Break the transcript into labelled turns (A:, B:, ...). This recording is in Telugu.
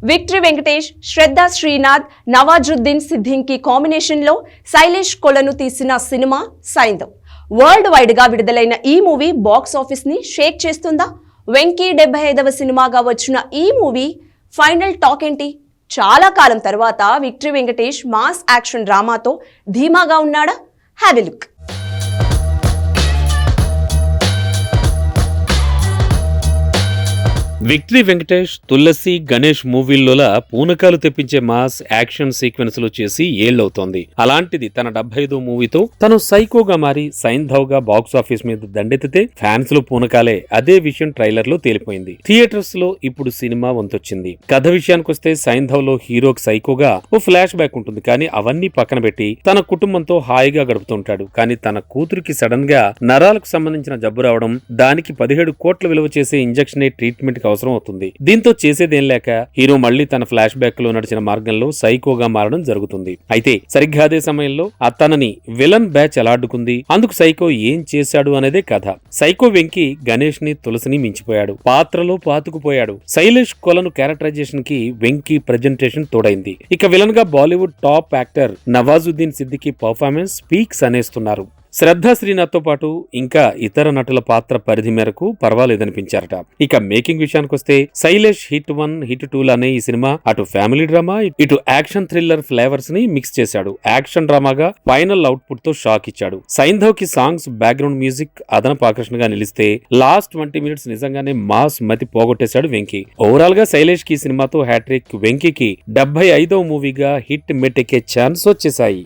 A: విక్టరీ వెంకటేష్, శ్రద్ధ శ్రీనాథ్, నవాజుద్దీన్ సిద్దికి కాంబినేషన్లో శైలేష్ కొలను తీసిన సినిమా సైంధవ్. వరల్డ్ వైడ్ గా విడుదలైన ఈ మూవీ బాక్స్ ఆఫీస్ ని షేక్ చేస్తుందా? వెంకీ 75వ సినిమాగా వచ్చిన ఈ మూవీ ఫైనల్ టాక్ ఏంటి? చాలా కాలం తర్వాత విక్టరీ వెంకటేష్ మాస్ యాక్షన్ డ్రామాతో ధీమాగా ఉన్నాడా? Have a look.
B: Victory Venkatesh, Tulasi, Ganesh మూవీల్లోలా పూనకాలు తెప్పించే మాస్ యాక్షన్ సీక్వెన్స్లు చేసి ఏళ్లవుతోంది. అలాంటిది తన 75వ మూవీతో తను సైకోగా మారి సైంధవ్ గా బాక్సాఫీస్ మీద దండెత్తితే ఫ్యాన్స్ లో పూనకాలే. అదే విషయం ట్రైలర్ లో తేలిపోయింది. థియేటర్స్ లో ఇప్పుడు సినిమా వంతొచ్చింది. కథ విషయానికొస్తే సైంధవ్ లో హీరోకి సైకోగా ఓ ఫ్లాష్ బ్యాక్ ఉంటుంది. కానీ అవన్నీ పక్కన పెట్టి తన కుటుంబంతో హాయిగా గడుపుతుంటాడు. కానీ తన కూతురికి సడన్ గా నరాలకు సంబంధించిన జబ్బు రావడం, దానికి 17 కోట్ల విలువ చేసే ఇంజెక్షన్ ట్రీట్మెంట్ అవసరం అవుతుంది. దీంతో చేసేదేం లేక హీరో మళ్లీ తన ఫ్లాష్ బ్యాక్ లో నడిచిన మార్గంలో సైకోగా మారడం జరుగుతుంది. అయితే సరిగ్గా అదే సమయంలో తనని విలన్ బ్యాచ్ ఎలా అడ్డుకుంది, అందుకు సైకో ఏం చేశాడు అనేదే కథ. సైకో వెంకీ గణేష్ ని, తులసిని మించిపోయాడు. పాత్రలో పాతుకుపోయాడు. శైలేష్ కొలను క్యారెక్టరైజేషన్ కి వెంకీ ప్రెజెంటేషన్ తోడైంది. ఇక విలన్ గా Bollywood top actor Nawazuddin Siddiqui performance peaks అనేస్తున్నారు. శ్రద్ధ శ్రీనాథ్ తో పాటు ఇంకా ఇతర నటుల పాత్ర పరిధి మేరకు పర్వాలేదనిపించారట. ఇక మేకింగ్ విషయానికొస్తే శైలేష్ హిట్ 1, హిట్ 2 లానే ఈ సినిమా అటు ఫ్యామిలీ డ్రామా, ఇటు యాక్షన్ థ్రిల్లర్ ఫ్లేవర్స్ ని మిక్స్ చేశాడు. యాక్షన్ డ్రామాగా ఫైనల్ అవుట్పుట్ తో షాక్ ఇచ్చాడు. సైంధవ్ కి సాంగ్స్, బ్యాక్గ్రౌండ్ మ్యూజిక్ అదనపు ఆకర్షణగా నిలిస్తే లాస్ట్ 20 మినిట్స్ నిజంగానే మాస్ మతి పోగొట్టేశాడు వెంకీ. ఓవరాల్ గా శైలేష్ కి సినిమాతో హ్యాట్రిక్, వెంకీకి 75వ మూవీగా హిట్ మెట్టెక్కే ఛాన్స్ వచ్చేశాయి.